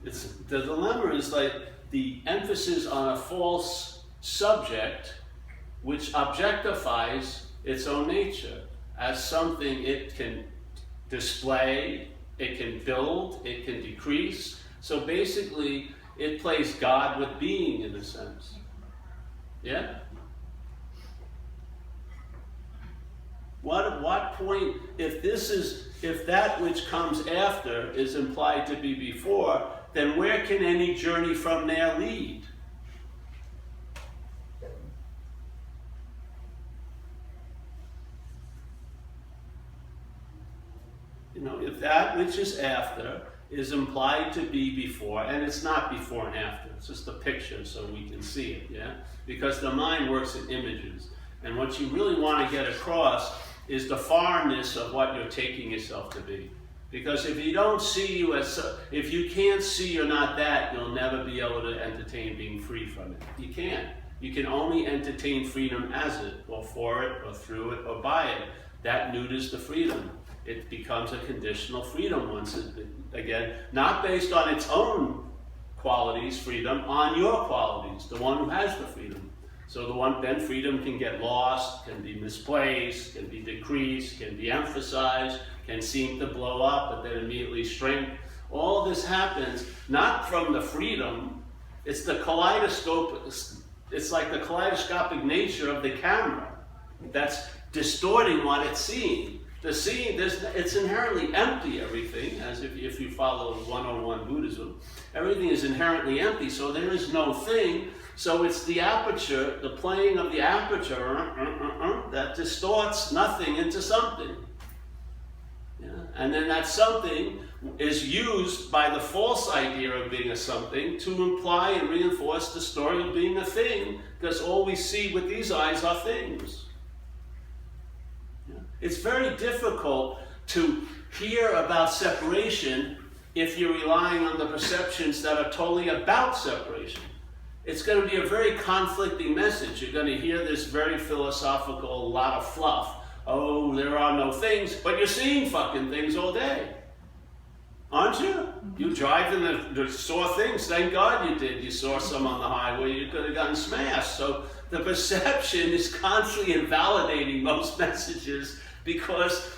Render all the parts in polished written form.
The dilemma is like the emphasis on a false subject which objectifies its own nature as something it can display, it can build, it can decrease. So basically, it plays God with being in a sense. Yeah? What point, if that which comes after is implied to be before, then where can any journey from there lead? You know, if that which is after is implied to be before, and it's not before and after, it's just a picture so we can see it, yeah? Because the mind works in images. And what you really want to get across is the foreignness of what you're taking yourself to be. Because if you don't see you as, if you can't see you're not that, you'll never be able to entertain being free from it. You can't. You can only entertain freedom as it, or for it, or through it, or by it. That neuters the freedom. It becomes a conditional freedom once it, again, not based on its own qualities, freedom, on your qualities, the one who has the freedom. So then freedom can get lost, can be misplaced, can be decreased, can be emphasized, can seem to blow up, but then immediately shrink. All this happens not from the freedom, it's the kaleidoscope, it's like the kaleidoscopic nature of the camera that's distorting what it's seeing. The seeing, it's inherently empty, everything, as if you follow 101 Buddhism. Everything is inherently empty, so there is no thing. So it's the aperture, the playing of the aperture, that distorts nothing into something. Yeah? And then that something is used by the false idea of being a something to imply and reinforce the story of being a thing, because all we see with these eyes are things. It's very difficult to hear about separation if you're relying on the perceptions that are totally about separation. It's going to be a very conflicting message. You're going to hear this very philosophical, lot of fluff. Oh, there are no things, but you're seeing fucking things all day. Aren't you? You drive and saw things. Thank God you did. You saw some on the highway. You could have gotten smashed. So the perception is constantly invalidating most messages.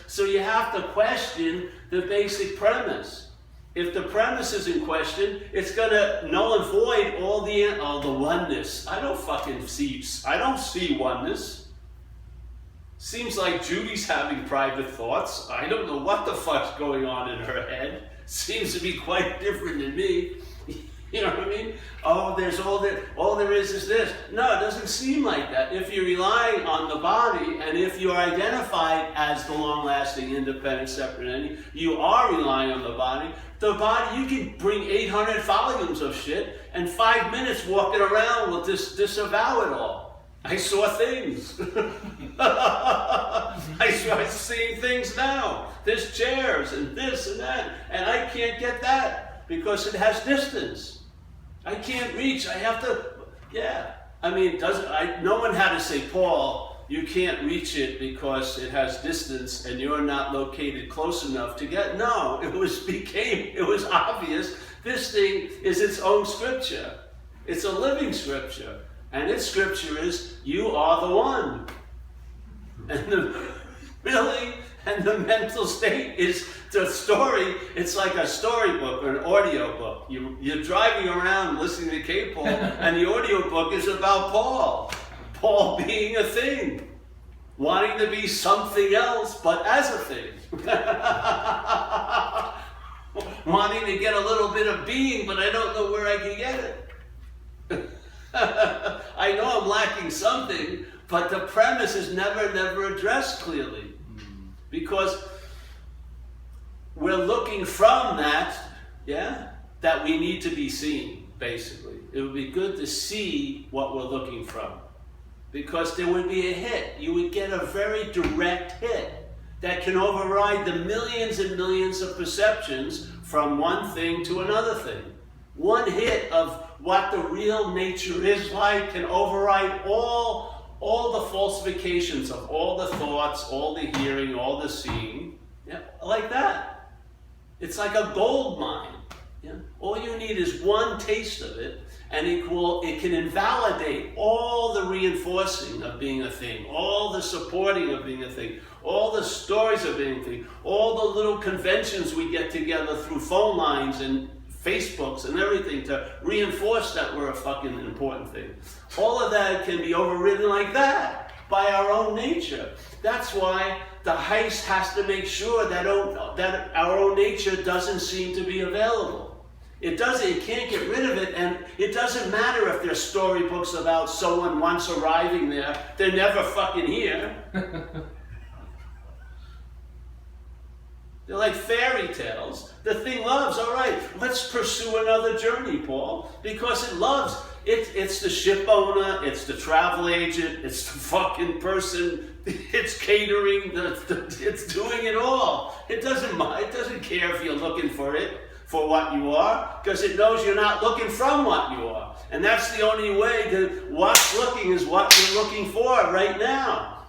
So you have to question the basic premise. If the premise is in question, it's going to null and void all the oneness. I don't see oneness. Seems like Judy's having private thoughts. I don't know what the fuck's going on in her head. Seems to be quite different than me. You know what I mean? Oh, there's all there is this. No, it doesn't seem like that. If you're relying on the body, and if you're identified as the long-lasting, independent, separate entity, you are relying on the body. The body, you can bring 800 volumes of shit, and 5 minutes walking around will disavow it all. I saw things. I'm seeing things now. There's chairs, and this and that, and I can't get that because it has distance. I can't reach, I have to, yeah. I mean, no one had to say, Paul, you can't reach it because it has distance and you're not located close enough to get, no, it was obvious. This thing is its own scripture. It's a living scripture. And its scripture is, you are the one. And the mental state is the story. It's like a storybook or an audio book. You're driving around listening to K-Paul, and the audio book is about Paul. Paul being a thing. Wanting to be something else, but as a thing. Wanting to get a little bit of being, but I don't know where I can get it. I know I'm lacking something, but the premise is never addressed clearly. Because we're looking from that, yeah, that we need to be seen, basically. It would be good to see what we're looking from. Because there would be a hit. You would get a very direct hit that can override the millions and millions of perceptions from one thing to another thing. One hit of what the real nature is like can override all the falsifications of all the thoughts, all the hearing, all the seeing. Yeah, like that. It's like a gold mine. Yeah? All you need is one taste of it, and it can invalidate all the reinforcing of being a thing, all the supporting of being a thing, all the stories of being a thing, all the little conventions we get together through phone lines and Facebooks and everything to reinforce that we're a fucking important thing. All of that can be overridden like that by our own nature. That's why the heist has to make sure that our own nature doesn't seem to be available. It can't get rid of it, and it doesn't matter if there's storybooks about someone once arriving there. They're never fucking here. They're like fairy tales. The thing loves, all right, let's pursue another journey, Paul, because it loves. It's the ship owner, it's the travel agent, it's the fucking person, it's catering, it's doing it all. It doesn't care if you're looking for what you are, because it knows you're not looking from what you are. And that's the only way that what's looking is what you're looking for right now.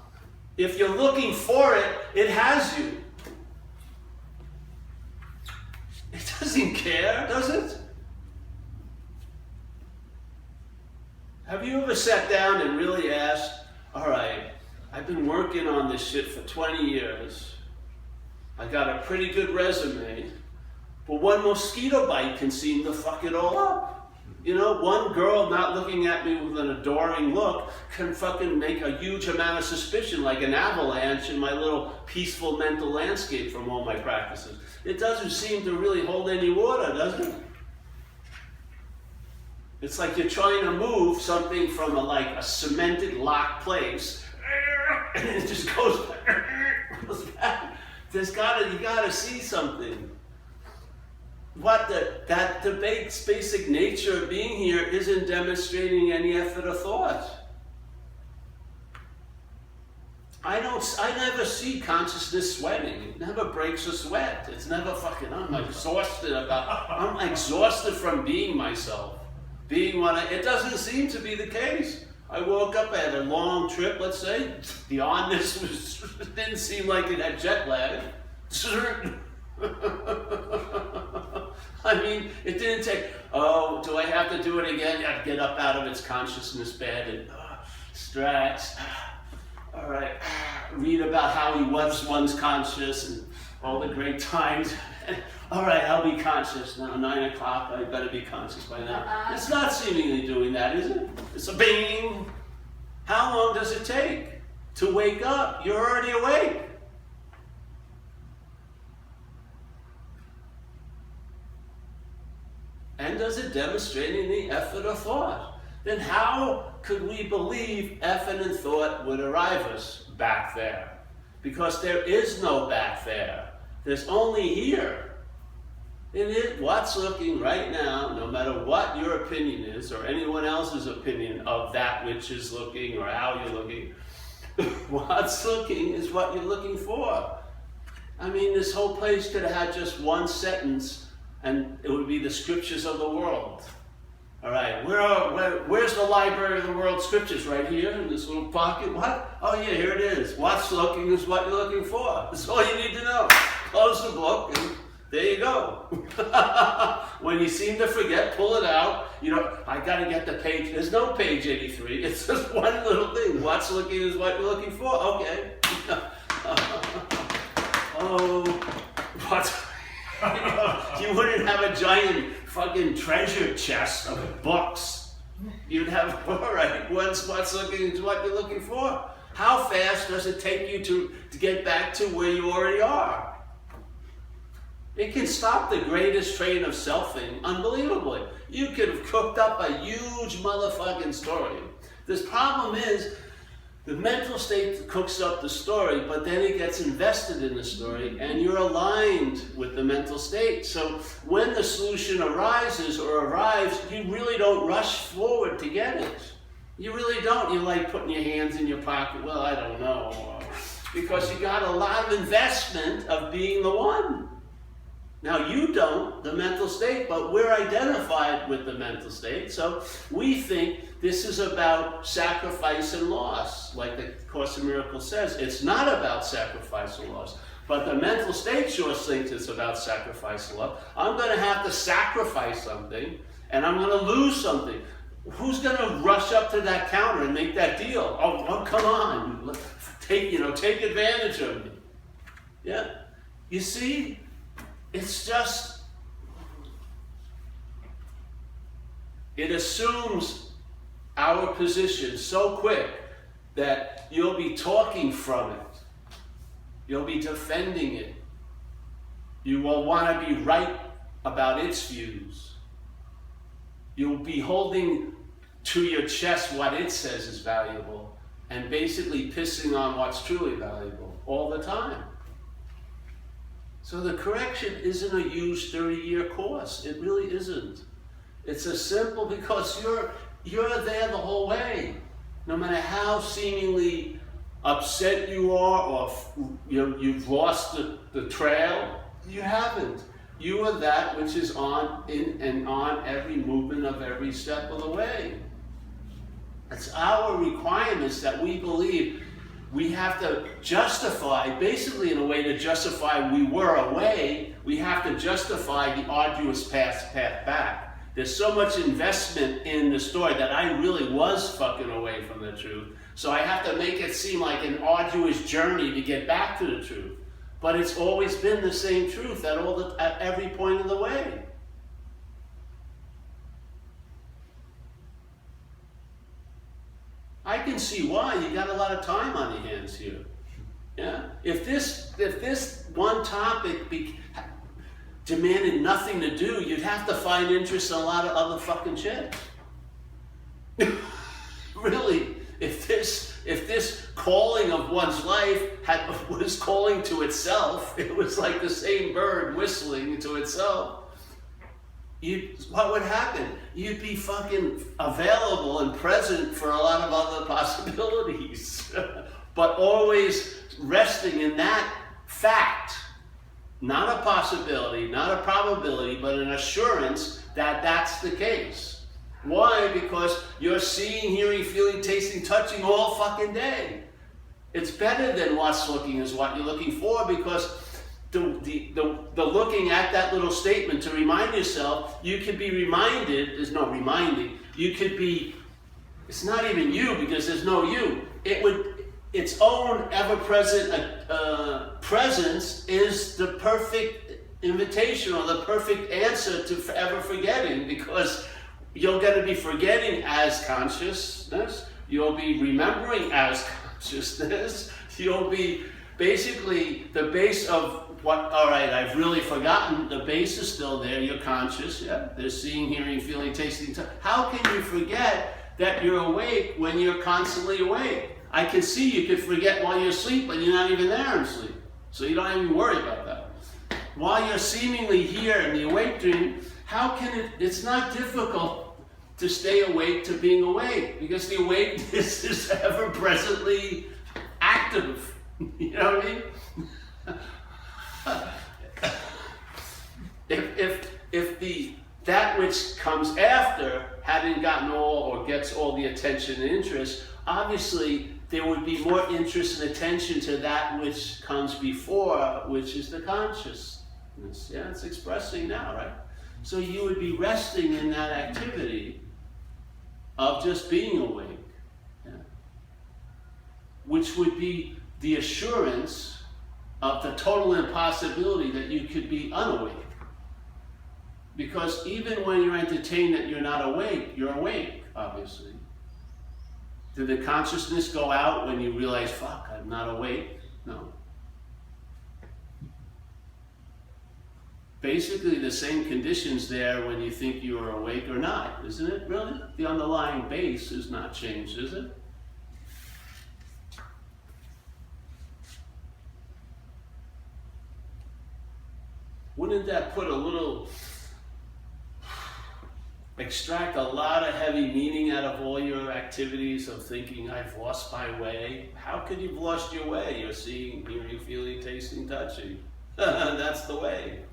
If you're looking for it, it has you. It doesn't care, does it? Have you ever sat down and really asked, all right, I've been working on this shit for 20 years. I got a pretty good resume, but one mosquito bite can seem to fuck it all up. You know, one girl not looking at me with an adoring look can fucking make a huge amount of suspicion, like an avalanche in my little peaceful mental landscape from all my practices. It doesn't seem to really hold any water, does it? It's like you're trying to move something from a cemented locked place, and it just goes back. You gotta see something. That basic nature of being here isn't demonstrating any effort or thought. I never see consciousness sweating. It never breaks a sweat. It's never fucking, I'm exhausted from being myself. It doesn't seem to be the case. I woke up, I had a long trip, let's say. The onness didn't seem like it had jet lag. I mean, it didn't take, do I have to do it again? You have to get up out of its consciousness bed and stretch. All right, read about how he was once conscious and all the great times. All right, I'll be conscious now. 9 o'clock, I better be conscious by now. It's not seemingly doing that, is it? It's a bing. How long does it take to wake up? You're already awake. And does it demonstrate any effort or thought? Then how could we believe effort and thought would arrive us back there? Because there is no back there. There's only here. It is what's looking right now, no matter what your opinion is, or anyone else's opinion of that which is looking, or how you're looking. What's looking is what you're looking for. I mean, this whole place could have had just one sentence, and it would be the scriptures of the world. All right, where's the library of the world scriptures? Right here in this little pocket. What? Oh yeah, here it is. What's looking is what you're looking for. That's all you need to know. Close the book and there you go. When you seem to forget, pull it out. You know, I got to get the page. There's no page 83. It's just one little thing. What's looking is what you're looking for. Okay. You wouldn't have a giant fucking treasure chest of books. You'd have, all right, what's looking is what you're looking for. How fast does it take you to get back to where you already are? It can stop the greatest train of selfing unbelievably. You could have cooked up a huge motherfucking story. This problem is, the mental state cooks up the story, but then it gets invested in the story, and you're aligned with the mental state. So when the solution arises or arrives, you really don't rush forward to get it. You really don't. You're like putting your hands in your pocket. Well, I don't know. Because you got a lot of investment of being the one. Now you don't, the mental state, but we're identified with the mental state. So we think this is about sacrifice and loss. Like the Course in Miracles says, it's not about sacrifice and loss. But the mental state sure thinks it's about sacrifice and love. I'm going to have to sacrifice something, and I'm going to lose something. Who's going to rush up to that counter and make that deal? Oh, come on. Take advantage of me. Yeah. You see, it's just, it assumes our position so quick that you'll be talking from it. You'll be defending it. You will want to be right about its views. You'll be holding to your chest what it says is valuable and basically pissing on what's truly valuable all the time. So the correction isn't a huge 30-year course. It really isn't. It's a simple, because you're there the whole way. No matter how seemingly upset you are, or you've lost the trail, you haven't. You are that which is on every movement of every step of the way. It's our requirements that we believe we have to justify, basically in a way to justify we were away, we have to justify the arduous path back. There's so much investment in the story that I really was fucking away from the truth. So I have to make it seem like an arduous journey to get back to the truth. But it's always been the same truth at every point of the way. I can see why. You got a lot of time on your hands here. Yeah? If this one topic demanded nothing to do, you'd have to find interest in a lot of other fucking shit. Really, if this calling of one's life was calling to itself, it was like the same bird whistling to itself, what would happen? You'd be fucking available and present for a lot of other possibilities. But always resting in that fact. Not a possibility, not a probability, but an assurance that that's the case. Why? Because you're seeing, hearing, feeling, tasting, touching all fucking day. It's better than what's looking is what you're looking for, because the looking at that little statement to remind yourself, you could be reminded, there's no reminding, you could be, it's not even you because there's no you. Its own ever-present presence is the perfect invitation or the perfect answer to forever forgetting, because you're going to be forgetting as consciousness, you'll be remembering as consciousness, you'll be basically the base of what, all right, I've really forgotten, the base is still there, you're conscious, yeah, there's seeing, hearing, feeling, tasting. How can you forget that you're awake when you're constantly awake? I can see you could forget while you're asleep, but you're not even there in sleep. So you don't even worry about that. While you're seemingly here in the awake dream, how can it's not difficult to stay awake to being awake, because the awakeness is ever presently active. You know what I mean? If that which comes after hadn't gotten all or gets all the attention and interest, obviously there would be more interest and attention to that which comes before, which is the consciousness. Yeah, it's expressing now, right? So you would be resting in that activity of just being awake, yeah? Which would be the assurance of the total impossibility that you could be unawake. Because even when you're entertained that you're not awake, you're awake, obviously. Did the consciousness go out when you realize, fuck, I'm not awake? No. Basically the same conditions there when you think you are awake or not, isn't it? Really? The underlying base is not changed, is it? Wouldn't that put extract a lot of heavy meaning out of all your activities of thinking, I've lost my way? How could you've lost your way? You're seeing, hearing, feeling, tasting, touching. That's the way.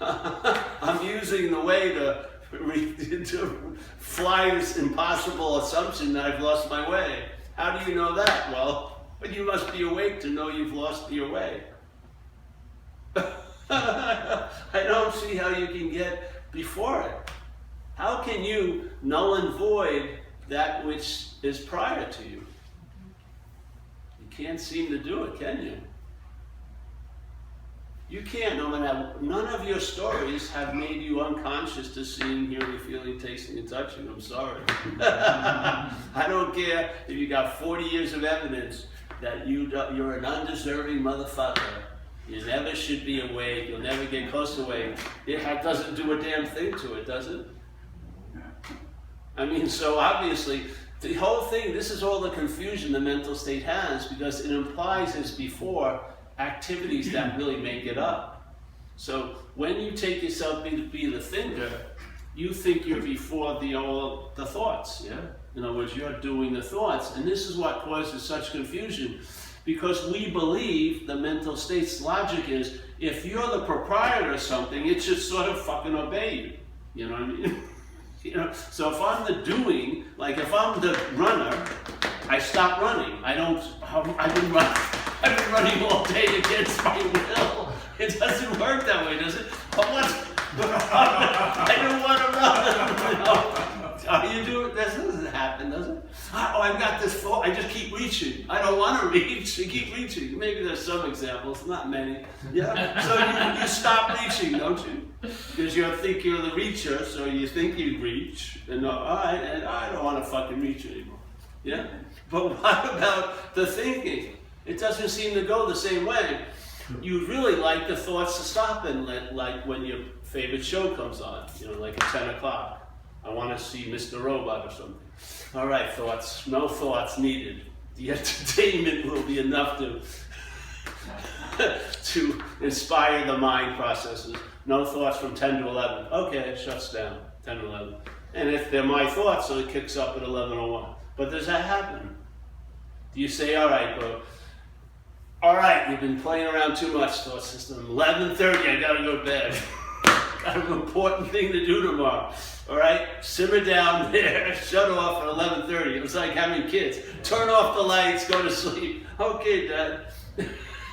I'm using the way to fly this impossible assumption that I've lost my way. How do you know that? Well, But you must be awake to know you've lost your way. I don't see how you can get before it. How can you null and void that which is prior to you? You can't seem to do it, can you? You can't, no matter, none of your stories have made you unconscious to seeing, hearing, feeling, tasting, and touching. I'm sorry. I don't care if you got 40 years of evidence that you're an undeserving motherfucker. You never should be awake. You'll never get close to awake. It doesn't do a damn thing to it, does it? I mean, so obviously, the whole thing, this is all the confusion the mental state has, because it implies as before activities that really make it up. So when you take yourself to be the thinker, you think you're before the thoughts, yeah? In other words, you're doing the thoughts, and this is what causes such confusion, because we believe the mental state's logic is, if you're the proprietor of something, it should sort of fucking obey you. You know what I mean? You know, so if I'm the doing, like if I'm the runner, I stop running. I've been running all day against my will. It doesn't work that way, does it? I don't want to run. You know? You do it. That doesn't happen, does it? Oh, I've got this thought. I just keep reaching. I don't want to reach. I keep reaching. Maybe there's some examples, not many. Yeah. So you stop reaching, don't you? Because you think you're the reacher, so you think you reach, and I don't want to fucking reach anymore. Yeah. But what about the thinking? It doesn't seem to go the same way. You'd really like the thoughts to stop, and like when your favorite show comes on, you know, like at 10 o'clock. I want to see Mr. Robot or something. All right, thoughts. No thoughts needed. The entertainment will be enough to inspire the mind processes. No thoughts from 10 to 11. Okay, it shuts down, 10 to 11. And if they're my thoughts, so it kicks up at 11:01. But does that happen? Do you say, all right, bro, all right, you've been playing around too much, thought system. 11:30, I gotta go to bed. Got an important thing to do tomorrow. All right, simmer down there, shut off at 11:30. It was like having kids. Turn off the lights, go to sleep. Okay, Dad.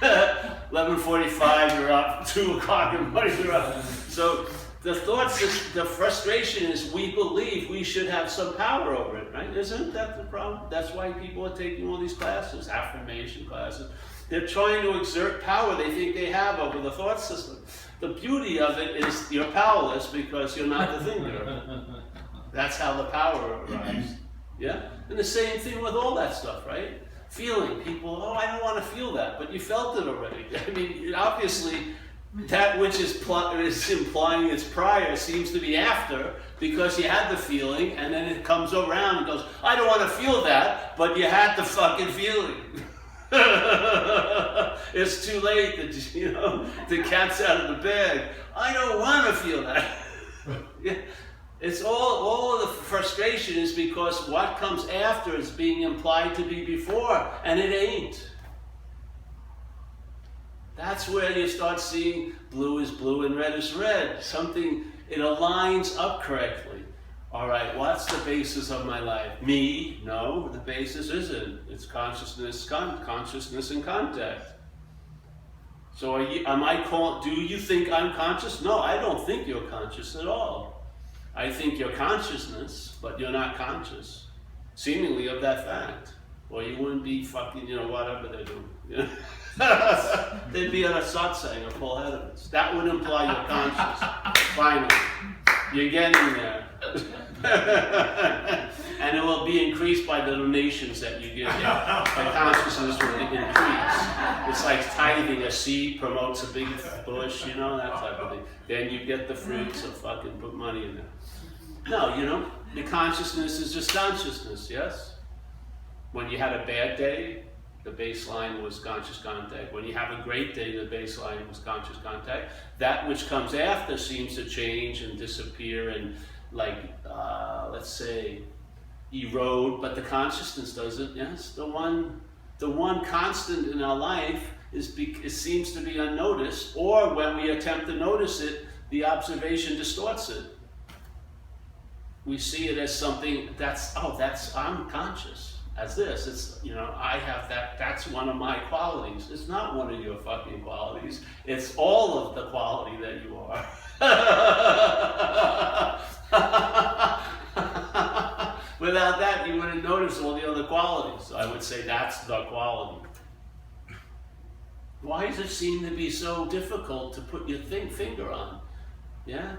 11:45, you're up. 2 o'clock in the morning, you're up. So the thoughts, the frustration is we believe we should have some power over it, right? Isn't that the problem? That's why people are taking all these classes, affirmation classes. They're trying to exert power they think they have over the thought system. The beauty of it is you're powerless because you're not the thinker. That's how the power arises. Yeah? And the same thing with all that stuff, right? Feeling. People, oh, I don't want to feel that, but you felt it already. I mean, obviously, that which is implying it's prior seems to be after, because you had the feeling, and then it comes around and goes, I don't want to feel that, but you had the fucking feeling. It's too late, the cat's out of the bag. I don't want to feel that. Yeah. It's all of the frustration is because what comes after is being implied to be before, and it ain't. That's where you start seeing blue is blue and red is red. It aligns up correctly. All right, what's the basis of my life? Me? No, the basis isn't. It's consciousness and contact. So do you think I'm conscious? No, I don't think you're conscious at all. I think you're consciousness, but you're not conscious, seemingly, of that fact. Or you wouldn't be fucking, whatever they're doing. You know? They'd be on a satsang or Paul Hedderman's. That would imply you're conscious. Finally. You're getting there. And it will be increased by the donations that you give. The consciousness will increase. It's like tithing. A seed promotes a big bush, that type of thing. Then you get the fruit, so fucking put money in there. No, the consciousness is just consciousness, yes? When you had a bad day, the baseline was conscious contact. When you have a great day, the baseline was conscious contact. That which comes after seems to change and disappear and, let's say, erode, but the consciousness doesn't. Yes, the one constant in our life it seems to be unnoticed, or when we attempt to notice it, the observation distorts it. We see it as something I'm conscious. as this. It's, I have that, that's one of my qualities. It's not one of your fucking qualities. It's all of the quality that you are. Without that, you wouldn't notice all the other qualities. So I would say that's the quality. Why does it seem to be so difficult to put your finger on? Yeah?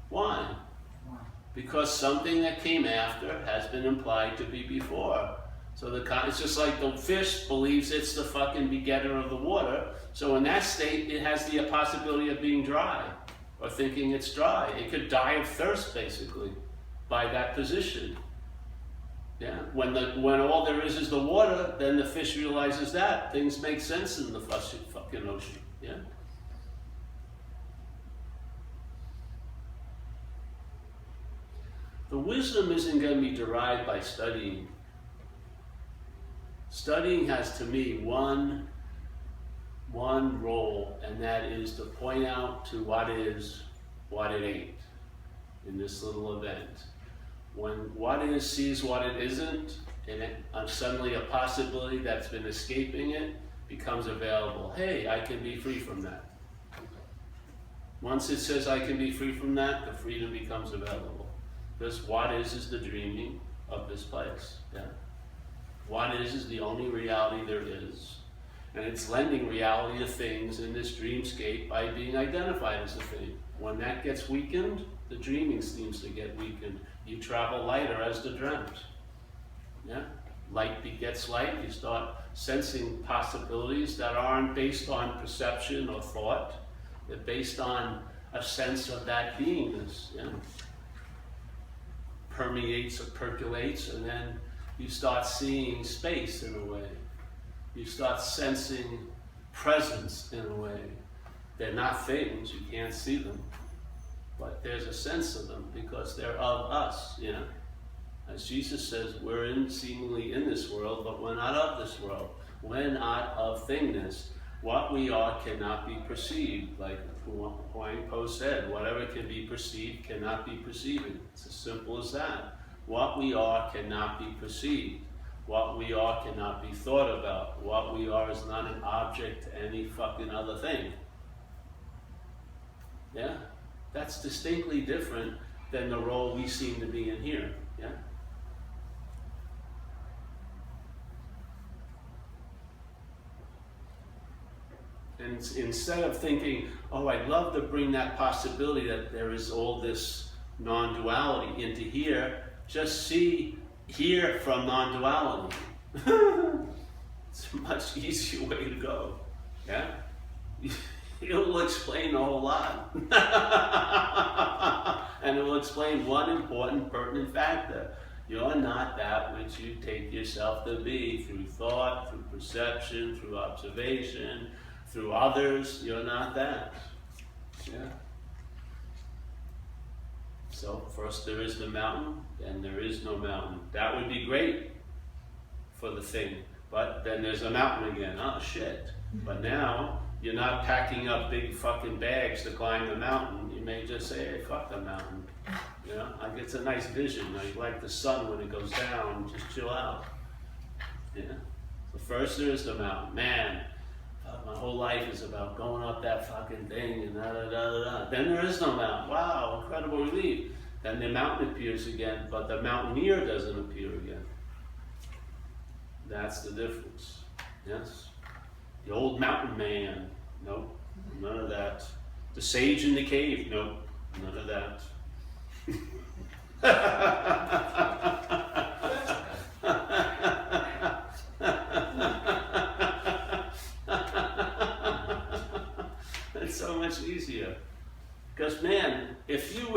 Why? Because something that came after has been implied to be before. So it's just like the fish believes it's the fucking begetter of the water. So in that state, it has the possibility of being dry, or thinking it's dry. It could die of thirst, basically, by that position. Yeah. When all there is the water, then the fish realizes that things make sense in the fucking ocean. Yeah. The wisdom isn't going to be derived by studying. Studying has, to me, one role, and that is to point out to what is, what it ain't in this little event. When what is sees what it isn't, and suddenly a possibility that's been escaping it becomes available. Hey, I can be free from that. Once it says I can be free from that, the freedom becomes available. Because what is the dreaming of this place. Yeah? What is the only reality there is. And it's lending reality to things in this dreamscape by being identified as a thing. When that gets weakened, the dreaming seems to get weakened. You travel lighter as the dreamt. Yeah? Light begets light. You start sensing possibilities that aren't based on perception or thought. They're based on a sense of that beingness. Yeah? Permeates or percolates, and then you start seeing space in a way. You start sensing presence in a way. They're not things, you can't see them, but there's a sense of them because they're of us. You know? As Jesus says, we're seemingly in this world, but we're not of this world. We're not of thingness. What we are cannot be perceived. Like Huang Po said, whatever can be perceived cannot be perceiving. It's as simple as that. What we are cannot be perceived. What we are cannot be thought about. What we are is not an object to any fucking other thing. Yeah? That's distinctly different than the role we seem to be in here. Yeah? And instead of thinking, oh, I'd love to bring that possibility that there is all this non-duality into here, just see here from non-duality. It's a much easier way to go. Yeah? It'll explain a whole lot. And it will explain one important, pertinent factor. You're not that which you take yourself to be through thought, through perception, through observation, through others. You're not that. Yeah. So first there is the mountain, then there is no mountain. That would be great for the thing, but then there's a mountain again. Oh shit. But now you're not packing up big fucking bags to climb the mountain. You may just say, hey, fuck the mountain. You know, like it's a nice vision. I like the sun when it goes down, just chill out. Yeah. So first there is the mountain. Man, my whole life is about going up that fucking thing and da da da da da. Then there is no mountain. Wow, incredible relief. Then the mountain appears again, but the mountaineer doesn't appear again. That's the difference. Yes? The old mountain man. Nope, none of that. The sage in the cave. Nope, none of that. It's so much easier. Because man, if you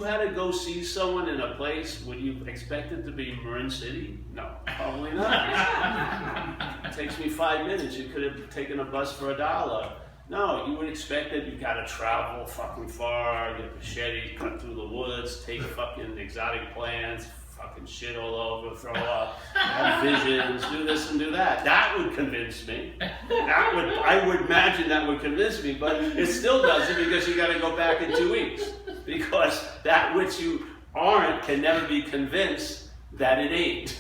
had to go see someone in a place, would you expect it to be Marin City? No, probably not. It takes me 5 minutes. You could have taken a bus for $1. No, you would expect that you gotta travel fucking far, get machete, cut through the woods, take fucking exotic plants, fucking shit all over, throw up, have visions, do this and do that. That would convince me. I would imagine that would convince me, but it still doesn't, because you gotta go back in 2 weeks. Because that which you aren't can never be convinced that it ain't.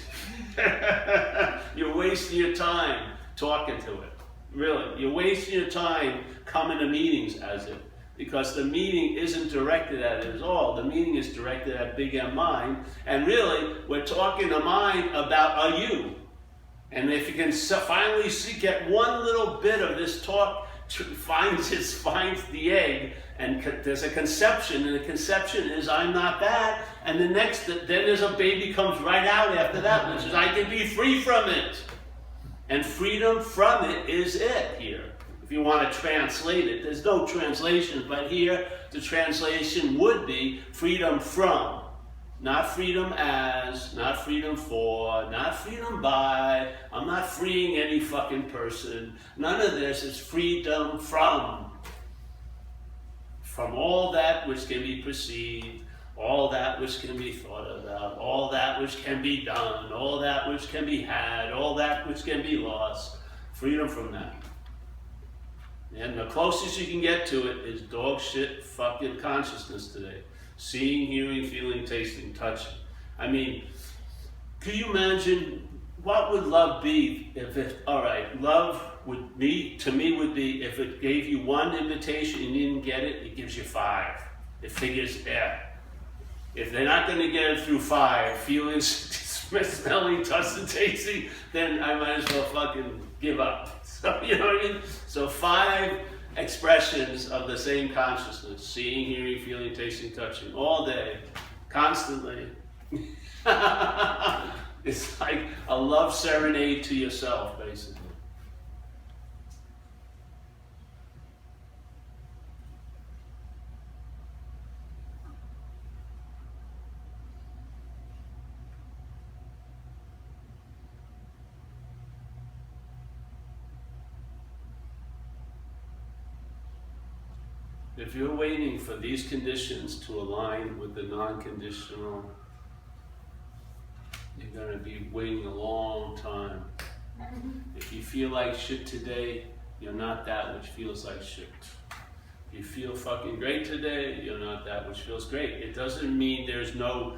You're wasting your time talking to it. Really, you're wasting your time coming to meetings as it. Because the meaning isn't directed at it at all. The meaning is directed at big M mind. And really, we're talking to mind about a you. And if you can finally get one little bit of this talk, finds the egg, and there's a conception, and the conception is I'm not that. And then there's a baby comes right out after that, which is I can be free from it. And freedom from it is it here. If you want to translate it, there's no translation, but here the translation would be freedom from. Not freedom as, not freedom for, not freedom by. I'm not freeing any fucking person. None of this is freedom from. From all that which can be perceived, all that which can be thought about, all that which can be done, all that which can be had, all that which can be lost. Freedom from that. And the closest you can get to it is dog shit fucking consciousness today. Seeing, hearing, feeling, tasting, touching. I mean, can you imagine what would love be if it, alright, love would be, to me would be if it gave you one invitation and you didn't get it, it gives you 5. It figures, yeah. If they're not going to get it through 5, feelings, smelling, touching, tasting, then I might as well fucking give up. So, you know what I mean? So 5 expressions of the same consciousness, seeing, hearing, feeling, tasting, touching, all day, constantly. It's like a love serenade to yourself, basically. If you're waiting for these conditions to align with the non-conditional, you're going to be waiting a long time. If you feel like shit today, you're not that which feels like shit. If you feel fucking great today, you're not that which feels great. It doesn't mean there's no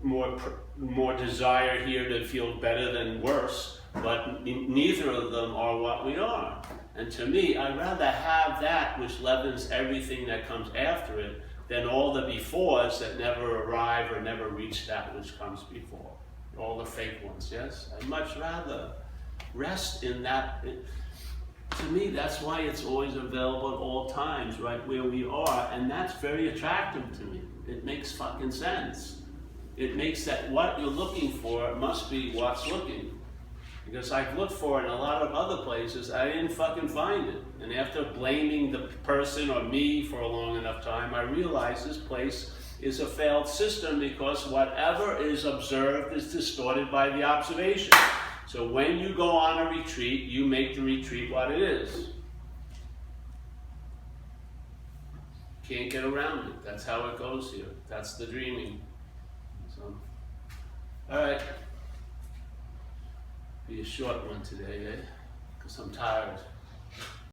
more desire here to feel better than worse, but neither of them are what we are. And to me, I'd rather have that which leavens everything that comes after it than all the befores that never arrive or never reach that which comes before. All the fake ones, yes? I'd much rather rest in that. To me, that's why it's always available at all times, right where we are, and that's very attractive to me. It makes fucking sense. It makes that what you're looking for must be what's looking. Because I've looked for it in a lot of other places, I didn't fucking find it. And after blaming the person or me for a long enough time, I realized this place is a failed system because whatever is observed is distorted by the observation. So when you go on a retreat, you make the retreat what it is. Can't get around it. That's how it goes here. That's the dreaming. So, all right. Be a short one today, eh? Because I'm tired.